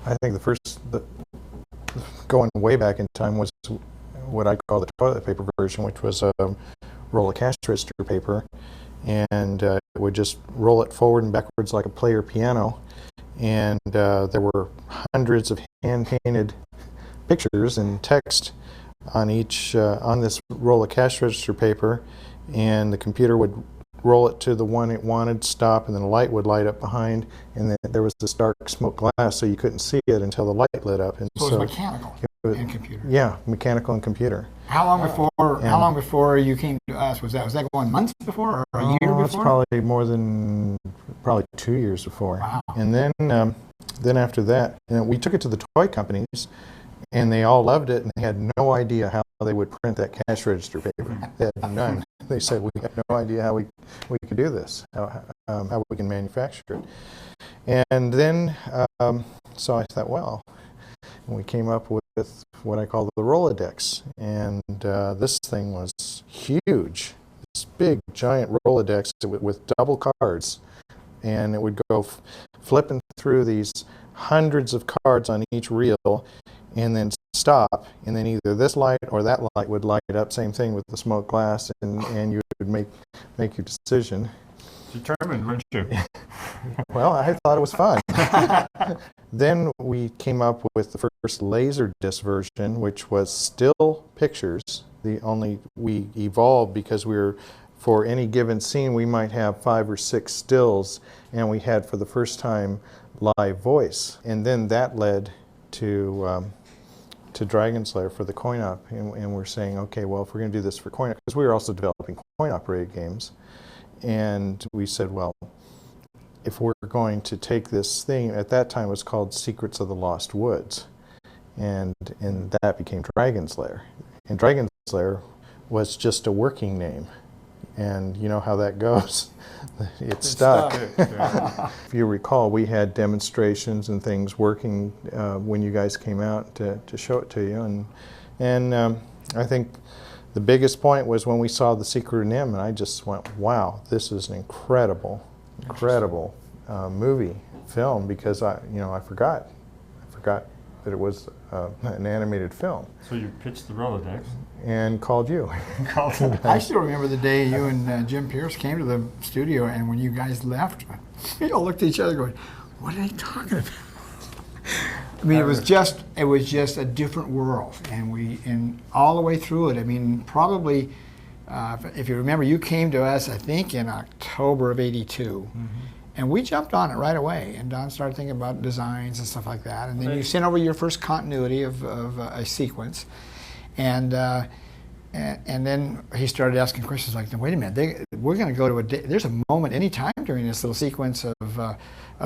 I think going way back in time was what I call the toilet paper version, which was a roll of cash register paper, and it would just roll it forward and backwards like a player piano, and there were hundreds of hand-painted pictures and text on each on this roll of cash register paper, and the computer would roll it to the one it wanted, stop, and then a light would light up behind, and then there was this dark smoke glass, so you couldn't see it until the light lit up. And so it was mechanical and computer. Yeah, mechanical and computer. How long before you came to us? Was that going months before or a year before? It's probably more than 2 years before. Wow. And then after that, we took it to the toy companies, and they all loved it, and they had no idea how they would print that cash register paper. They had none. They said, we have no idea how we could do this, how we can manufacture it. And then, so I thought, well, and we came up with what I call the Rolodex. And this thing was huge, this big, giant Rolodex with double cards. And it would go flipping through these hundreds of cards on each reel, and then stop, and then either this light or that light would light up. Same thing with the smoke glass, and you would make your decision. Determined, weren't you? Well, I thought it was fun. Then we came up with the first Laserdisc version, which was still pictures. We evolved because for any given scene, we might have 5 or 6 stills, and we had for the first time live voice. And then that led to Dragon's Lair for the coin-op, and we're saying, okay, well, if we're going to do this for coin-op, because we were also developing coin-operated games, and we said, well, if we're going to take this thing, at that time it was called Secrets of the Lost Woods, and that became Dragon's Lair. And Dragon's Lair was just a working name, and you know how that goes. It stuck. If you recall, we had demonstrations and things working when you guys came out to show it to you, and I think the biggest point was when we saw The Secret of NIMH, and I just went, wow, this is an incredible movie film, because I forgot that it was an animated film. So you pitched the Rolodex and called you. I still remember the day you and Jim Pierce came to the studio, and when you guys left, we all looked at each other going, what are they talking about? I mean, it was just a different world, and all the way through it. I mean, probably, if you remember, you came to us, I think, in October of '82, mm-hmm. and we jumped on it right away. And Don started thinking about designs and stuff like that. And then you sent over your first continuity of a sequence, and then he started asking questions like, "Wait a minute, we're going to go to there's a moment any time during this little sequence of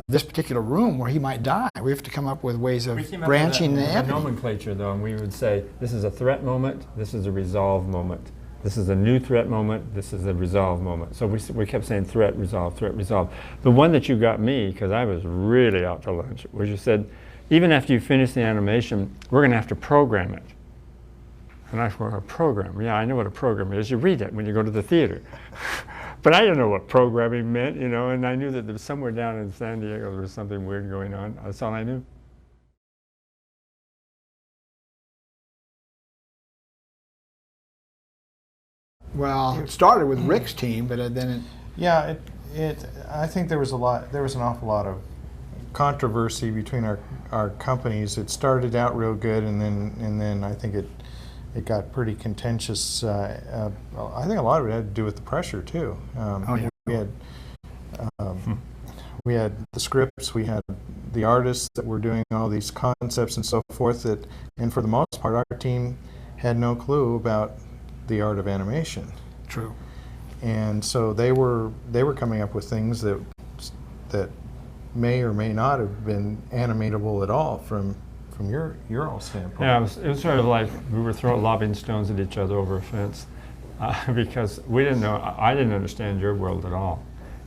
this particular room where he might die. We have to come up with ways of branching the nomenclature, though, and we would say this is a threat moment, this is a resolve moment, this is a new threat moment, this is a resolve moment. So we kept saying threat, resolve, threat, resolve. The one that you got me, because I was really out to lunch, was you said, even after you finish the animation, we're going to have to program it. And I thought, a program? Yeah, I know what a program is. You read it when you go to the theater. But I didn't know what programming meant, and I knew that there was somewhere down in San Diego there was something weird going on. That's all I knew. Well, it started with Rick's team, but then it... Yeah, I think there was an awful lot of controversy between our companies. It started out real good, and then I think it got pretty contentious. I think a lot of it had to do with the pressure too. We had the scripts, we had the artists that were doing all these concepts and so forth. And for the most part, our team had no clue about the art of animation. True. And so they were coming up with things that may or may not have been animatable at all from your all standpoint. Yeah, it was sort of like we were lobbing stones at each other over a fence because we didn't know. I didn't understand your world at all,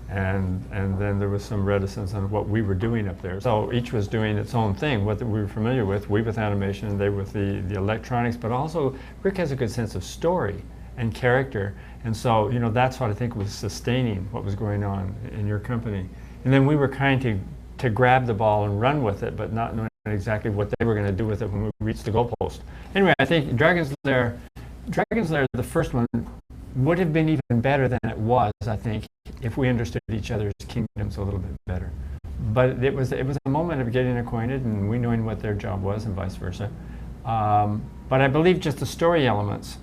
and then there was some reticence on what we were doing up there. So each was doing its own thing, what we were familiar with. We with animation, and they with the electronics. But also, Rick has a good sense of story and character, and so that's what I think was sustaining what was going on in your company. And then we were trying to grab the ball and run with it, but not knowing exactly what they were going to do with it when we reached the goalpost. Anyway, I think Dragon's Lair, the first one, would have been even better than it was, I think, if we understood each other's kingdoms a little bit better. But it was a moment of getting acquainted and we knowing what their job was and vice versa. But I believe just the story elements,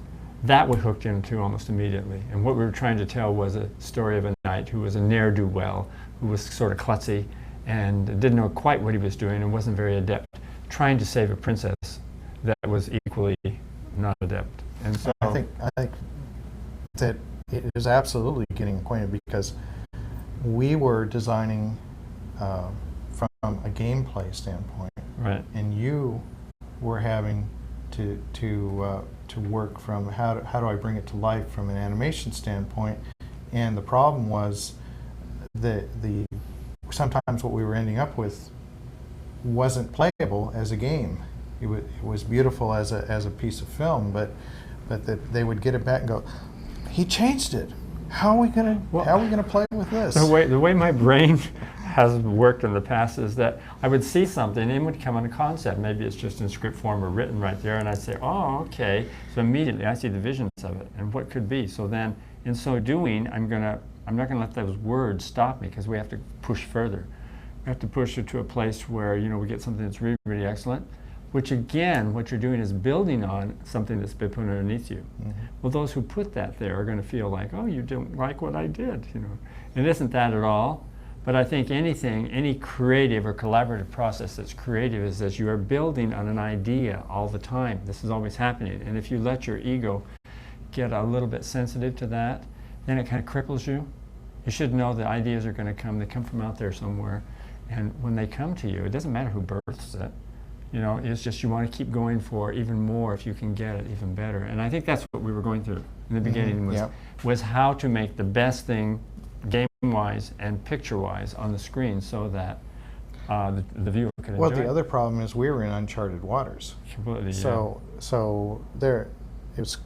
that we hooked into almost immediately. And what we were trying to tell was a story of a knight who was a ne'er-do-well, who was sort of klutzy and didn't know quite what he was doing and wasn't very adept, trying to save a princess that was equally not adept. And so I think that it is absolutely getting acquainted, because we were designing from a gameplay standpoint, right. and you were having to work from how do I bring it to life from an animation standpoint. And the problem was the sometimes what we were ending up with wasn't playable as a game. It was beautiful as a piece of film, but that they would get it back and go, he changed it. How are we gonna play with this? The way my brain has worked in the past is that I would see something and it would come on a concept. Maybe it's just in script form or written right there, and I'd say, oh, okay. So immediately I see the visions of it and what could be. So then, in so doing, I'm not gonna let those words stop me, because we have to push further. We have to push it to a place where we get something that's really, really excellent. Which again, what you're doing is building on something that's been put underneath you. Mm-hmm. Well, those who put that there are going to feel like, oh, you don't like what I did, And it isn't that at all. But I think any creative or collaborative process that's creative is that you are building on an idea all the time. This is always happening. And if you let your ego get a little bit sensitive to that, then it kind of cripples you. You should know the ideas are going to come. They come from out there somewhere. And when they come to you, it doesn't matter who births it. It's just you want to keep going for even more if you can get it even better. And I think that's what we were going through in the beginning was how to make the best thing game-wise and picture-wise on the screen so that the viewer could enjoy it. Well, the other problem is we were in uncharted waters. Completely, So there, it was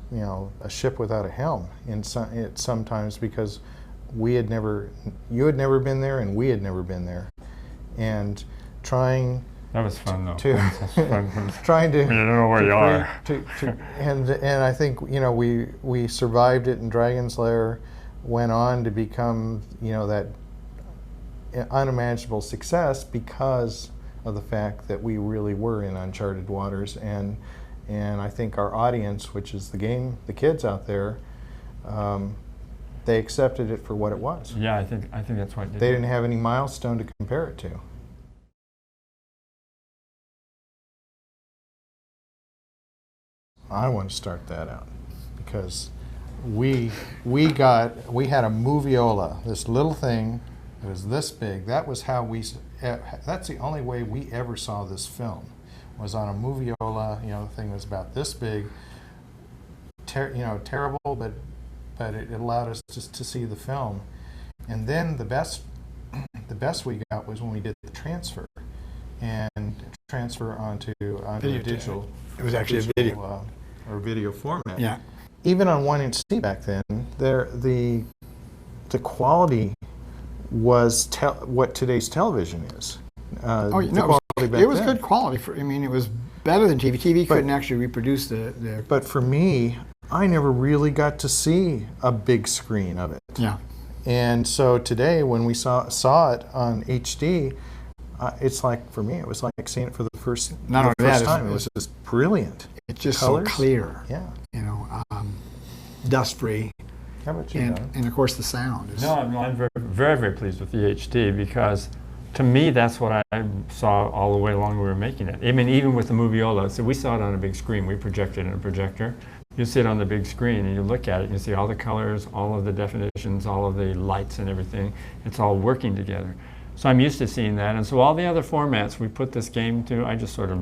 a ship without a helm sometimes, because you had never been there and we had never been there, and trying. That was fun, though. Trying to. You don't know where you are. And I think we survived it, and Dragon's Lair went on to become that unimaginable success because of the fact that we really were in uncharted waters, and I think our audience, which is the kids out there, they accepted it for what it was. Yeah, I think that's what they didn't have any milestone to compare it to. I want to start that out because we had a moviola, this little thing. It was this big. That was how that's the only way we ever saw this film, was on a moviola. The thing was about this big. Terrible, but it allowed us to see the film. And then the best we got was when we did the transfer, and transfer onto digital. It was actually a video. Or video format. Yeah. Even on 1-inch C back then, the quality was what today's television is. It was good quality. It was better than TV. TV couldn't actually reproduce the. But for me, I never really got to see a big screen of it. Yeah. And so today, when we saw it on HD, it's like, for me, it was like seeing it for the first time. It was just brilliant. It's just colors. So clear. Yeah. Dust free. How about you, Don? And of course the sound is. No, I'm very, very, very pleased with the HD, because to me that's what I saw all the way along we were making it. Even with the moviola, so we saw it on a big screen. We projected in a projector. You see it on the big screen and you look at it and you see all the colors, all of the definitions, all of the lights and everything. It's all working together. So I'm used to seeing that, and so all the other formats we put this game to, I just sort of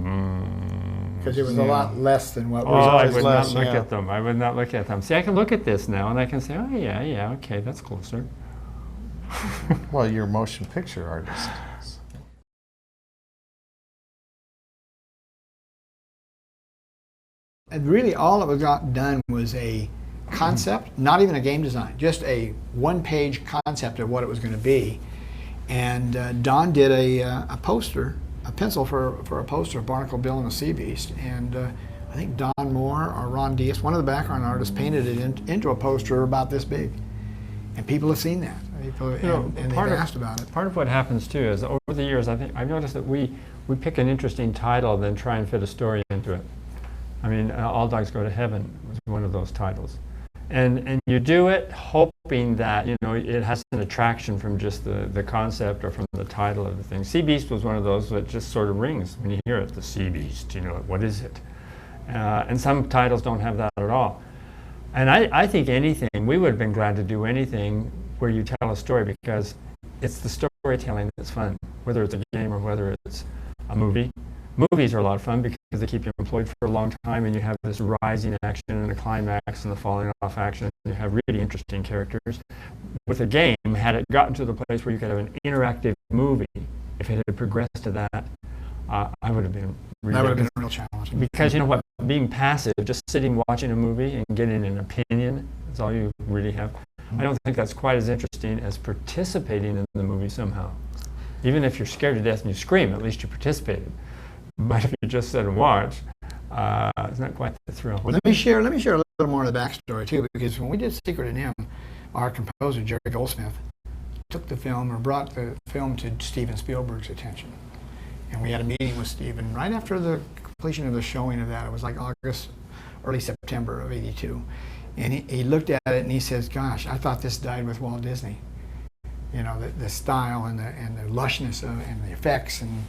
because it was a lot less than what was always I would not look at them. I would not look at them. See, I can look at this now, and I can say, oh yeah, okay, that's closer. Well, you're a motion picture artist. And really, all that was got done was a concept, not even a game design, just a one-page concept of what it was going to be. And Don did a poster a pencil for a poster of Barnacle Bill and the Sea Beast, and I think Don Moore or Ron Diaz, one of the background artists, painted it into a poster about this big, and people have seen that. People, and they've asked about it. Part of what happens too is over the years, I think I've noticed that we pick an interesting title, then try and fit a story into it. I mean, All Dogs Go to Heaven was one of those titles. And you do it hoping that, you know, it has an attraction from just the concept or from the title of the thing. Sea Beast was one of those that just sort of rings when you hear it, the Sea Beast, you know, what is it? And some titles don't have that at all. And I think anything, we would have been glad to do anything where you tell a story, because it's the storytelling that's fun, whether it's a game or whether it's a movie. Movies are a lot of fun because they keep you employed for a long time, and you have this rising action and a climax and the falling off action. You have really interesting characters. With a game, had it gotten to the place where you could have an interactive movie, if it had progressed to that, I would have been really... That would have been a real challenge. Because you know what, being passive, just sitting watching a movie and getting an opinion, that's all you really have. I don't think that's quite as interesting as participating in the movie somehow. Even if you're scared to death and you scream, at least you participated. But if you just sit and watch, it's not quite the thrill. Well, let me share a little more of the backstory too, because when we did Secret of NIMH, our composer Jerry Goldsmith took the film, or brought the film to Steven Spielberg's attention, and we had a meeting with Steven right after the completion of the showing of that. It was like August, early September of '82, and he looked at it and he says, "Gosh, I thought this died with Walt Disney. You know, the style and the lushness of and the effects, and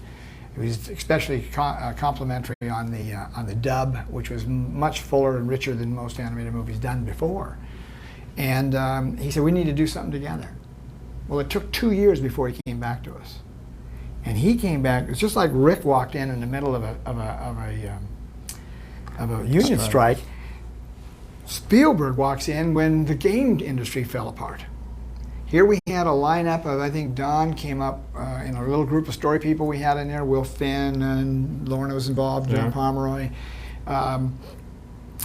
it was especially complimentary on the dub, which was much fuller and richer than most animated movies done before." And he said, "We need to do something together." Well, it took 2 years before he came back to us, and he came back. It's just like Rick walked in the middle of a union strike. Spielberg walks in when the game industry fell apart. Here we had a lineup of, I think Don came up in a little group of story people we had in there. Will Finn and Lorna was involved, John Pomeroy.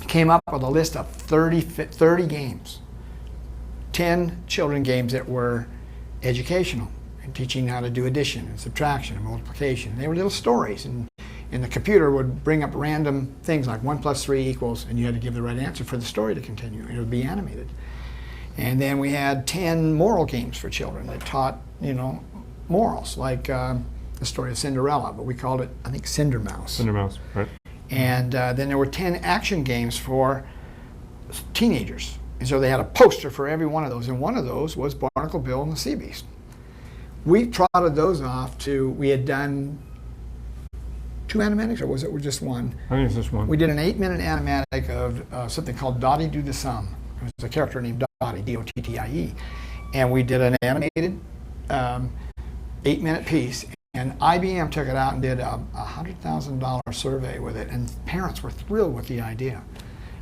Came up with a list of 30 games. 10 children games that were educational, and teaching how to do addition and subtraction and multiplication. They were little stories, and the computer would bring up random things like 1 + 3 = and you had to give the right answer for the story to continue. It would be animated. And then we had 10 moral games for children that taught, you know, morals, like the story of Cinderella, but we called it, I think, Cinder Mouse. Cinder Mouse, right. And then there were 10 action games for teenagers. And so they had a poster for every one of those, and one of those was Barnacle Bill and the Sea Beast. We trotted those off to, we had done 2 animatics, or was it just one? I think it's just one. We did an 8-minute animatic of something called Dottie Do the Sum. It was a character named Dottie, D-O-T-T-I-E. And we did an animated 8-minute piece, and IBM took it out and did a $100,000 survey with it, and parents were thrilled with the idea.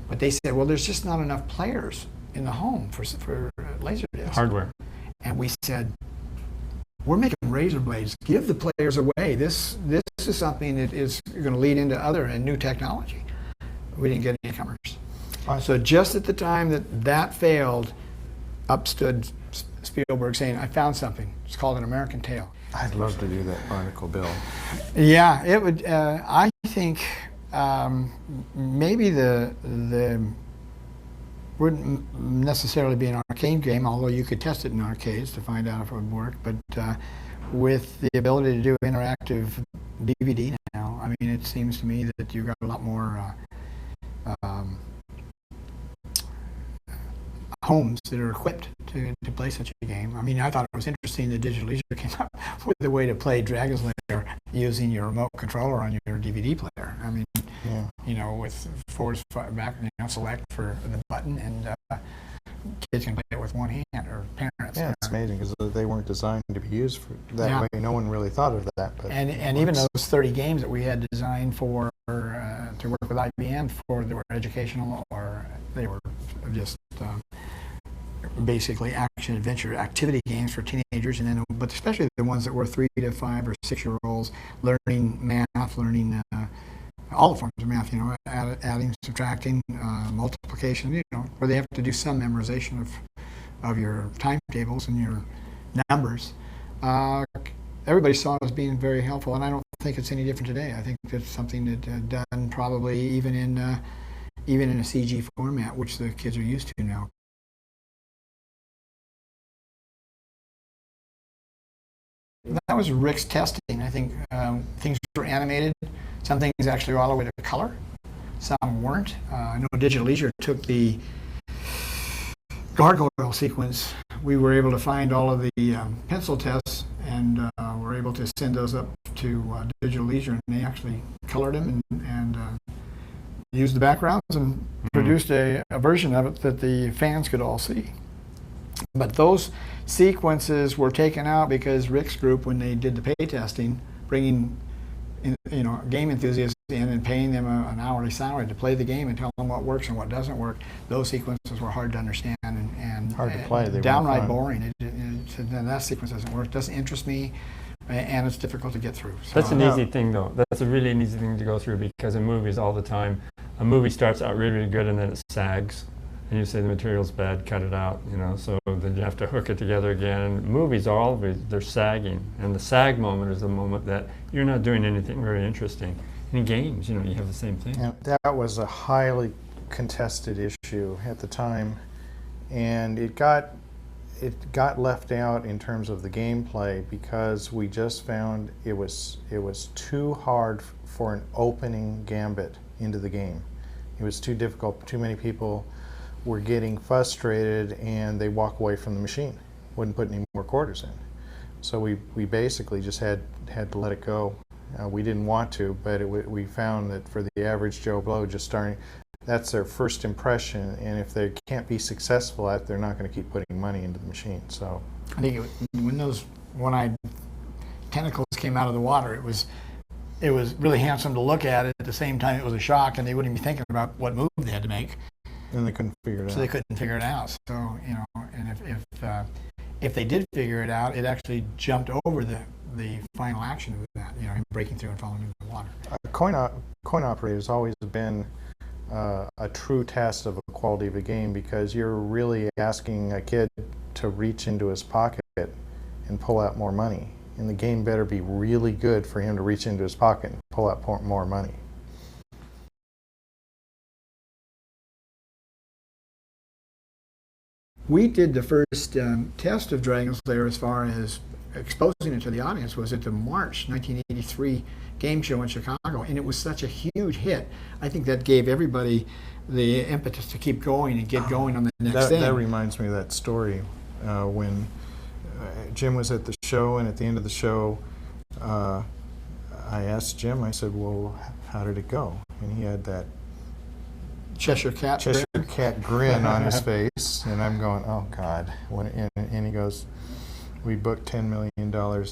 But they said, well, there's just not enough players in the home for Laserdisc. Hardware. And we said, we're making razor blades. Give the players away. This is something that is going to lead into other and new technology. We didn't get any comers. So just at the time that failed, up stood Spielberg saying, I found something. It's called An American Tale. I'd love to do that Barnacle Bill. Yeah, it would. I think maybe the wouldn't necessarily be an arcade game, although you could test it in arcades to find out if it would work. But with the ability to do interactive DVD now, I mean, it seems to me that you've got a lot more homes that are equipped to play such a game. I mean, I thought it was interesting that Digital Leisure came up with a way to play Dragon's Lair using your remote controller on your DVD player. I mean, you know, with forward, back, you know, select for the button, and kids can play it with one hand, or parents. Yeah, it's amazing because they weren't designed to be used for that way. No one really thought of that. But and even those 30 games that we had designed for to work with IBM for, they were educational, or they were just basically action adventure activity games for teenagers, and then but especially the ones that were 3 to 5 or 6-year-olds learning math, learning all the forms of math, you know, adding, subtracting, multiplication, you know, where they have to do some memorization of your timetables and your numbers. everybody saw it as being very helpful, and I don't think it's any different today. I think it's something that done probably even in a CG format, which the kids are used to now. That was Rick's testing. I think things were animated. Some things actually were all the way to color. Some weren't. I know Digital Leisure took the gargoyle sequence. We were able to find all of the pencil tests and were able to send those up to Digital Leisure, and they actually colored them and used the backgrounds and produced a version of it that the fans could all see. But those sequences were taken out because Rick's group, when they did the pay testing, bringing game enthusiasts in and paying them an hourly salary to play the game and tell them what works and what doesn't work, those sequences were hard to understand and hard to play. They downright boring. That sequence doesn't work, doesn't interest me, and it's difficult to get through. So, that's an easy thing, though. That's a really easy thing to go through, because in movies all the time, a movie starts out really, really good and then it sags. And you say the material's bad, cut it out, so then you have to hook it together again. And movies are always, they're sagging. And the sag moment is the moment that you're not doing anything very interesting. In games, you have the same thing. Yeah, that was a highly contested issue at the time, and it got left out in terms of the gameplay because we just found it was too hard for an opening gambit into the game. It was too difficult. Too many people were getting frustrated and they walk away from the machine, wouldn't put any more quarters in. So we basically just had to let it go. We didn't want to, but we found that for the average Joe Blow just starting, that's their first impression, and if they can't be successful at it, they're not going to keep putting money into the machine. So I think when those one-eyed tentacles came out of the water, it was really handsome to look at. At the same time, it was a shock, and they wouldn't be thinking about what move they had to make. And they couldn't figure it out. So they couldn't figure it out. So and if they did figure it out, it actually jumped over the final action of that. Him breaking through and falling into the water. Coin operator has always been a true test of the quality of a game, because you're really asking a kid to reach into his pocket and pull out more money. And the game better be really good for him to reach into his pocket and pull out more money. We did the first test of Dragon's Lair as far as exposing it to the audience was at the March 1983 game show in Chicago, and it was such a huge hit. I think that gave everybody the impetus to keep going and get going on the next thing. That reminds me of that story when Jim was at the show, and at the end of the show, I asked Jim, I said, well, how did it go? And he had that Cheshire Cat grin on his face, and I'm going, oh God. And he goes, we booked $10 million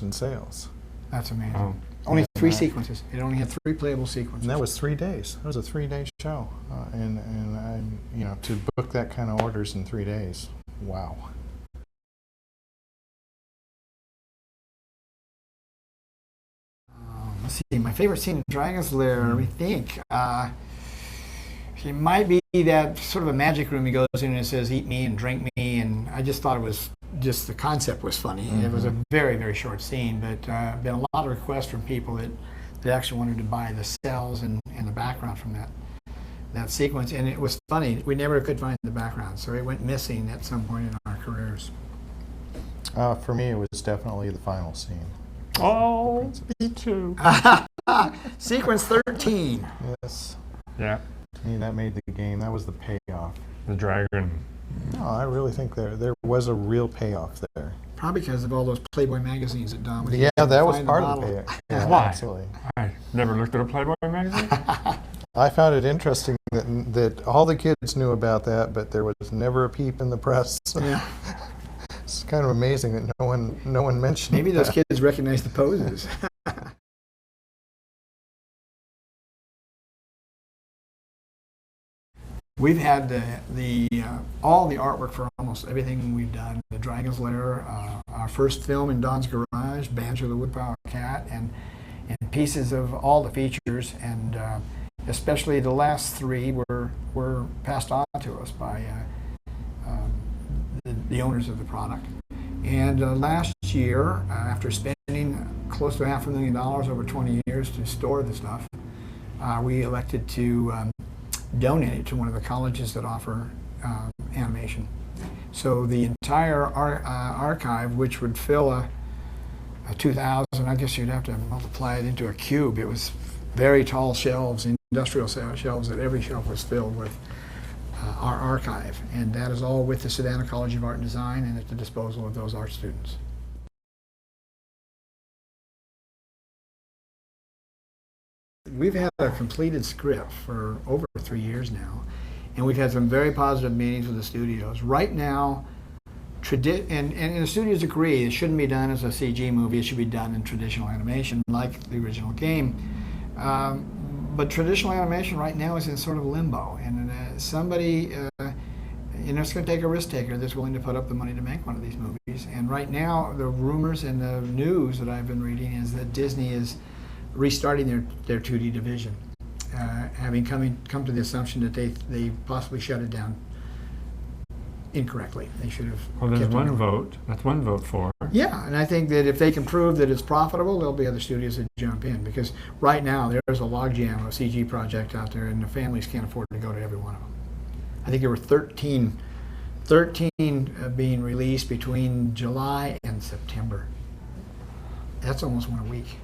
in sales. That's amazing. Only 3 sequences. It only had 3 playable sequences. And that was 3 days. That was a 3-day show. And I, to book that kind of orders in 3 days, wow. Let's see, my favorite scene in Dragon's Lair, let me think. It might be that sort of a magic room he goes in and it says, eat me and drink me, and I just thought it was, just the concept was funny. Mm-hmm. It was a very, very short scene, but been a lot of requests from people that actually wanted to buy the cells and the background from that sequence, and it was funny. We never could find the background, so it went missing at some point in our careers. For me, it was definitely the final scene. Oh, me too. Sequence 13. Yes. Yeah. To me, that made the game. That was the payoff. The dragon. No, I really think there was a real payoff there. Probably because of all those Playboy magazines that Don was Yeah, that was part of the payoff. Yeah, Why? Absolutely. I never looked at a Playboy magazine. I found it interesting that all the kids knew about that, but there was never a peep in the press. Yeah. It's kind of amazing that no one mentioned Maybe those that. kids recognized the poses. We've had all the artwork for almost everything we've done. The Dragon's Lair, our first film in Don's Garage, Banjo the Woodpecker Cat, and pieces of all the features, and especially the last 3 were passed on to us by the owners of the product. And last year, after spending close to $500,000 over 20 years to store the stuff. We elected to donate it to one of the colleges that offer animation. So the entire archive, which would fill a 2,000, I guess you'd have to multiply it into a cube. It was very tall shelves, industrial shelves, that every shelf was filled with our archive. And that is all with the Savannah College of Art and Design and at the disposal of those art students. We've had a completed script for over 3 years now, and we've had some very positive meetings with the studios. Right now, and the studios agree it shouldn't be done as a CG movie, it should be done in traditional animation like the original game. But traditional animation right now is in sort of limbo, and somebody, it's going to take a risk taker that's willing to put up the money to make one of these movies. And right now, the rumors and the news that I've been reading is that Disney is restarting their 2D division, having come to the assumption that they possibly shut it down incorrectly. They should have. Well, there's one vote. That's one vote for. Yeah, and I think that if they can prove that it's profitable, there'll be other studios that jump in, because right now there's a logjam of CG projects out there, and the families can't afford to go to every one of them. I think there were 13 being released between July and September. That's almost one a week.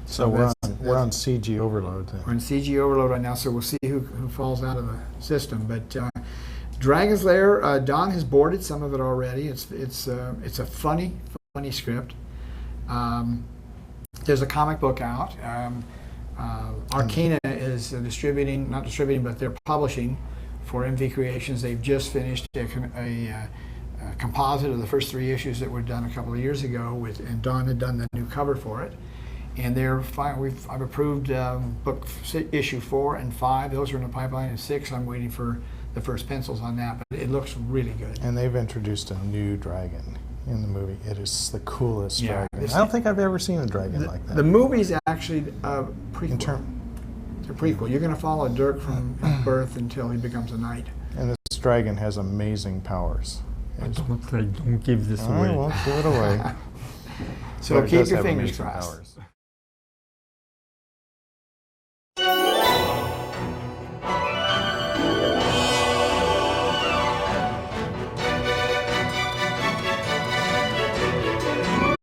So we're on CG overload then. We're in CG overload right now, so we'll see who falls out of the system. But Dragon's Lair, Don has boarded some of it already. It's a funny script. There's a comic book out. Arcana is not distributing, but they're publishing for MV Creations. They've just finished a composite of the first 3 issues that were done a couple of years ago, and Don had done the new cover for it. And they're fine. I've approved book issue 4 and 5. Those are in the pipeline. And 6, I'm waiting for the first pencils on that. But it looks really good. And they've introduced a new dragon in the movie. It is the coolest dragon. I don't think I've ever seen a dragon like that. The movie's actually a prequel. It's a prequel. You're going to follow Dirk from birth until he becomes a knight. And this dragon has amazing powers. Don't give this I away. won't give it away. So But it keep does your have fingers amazing crossed. powers.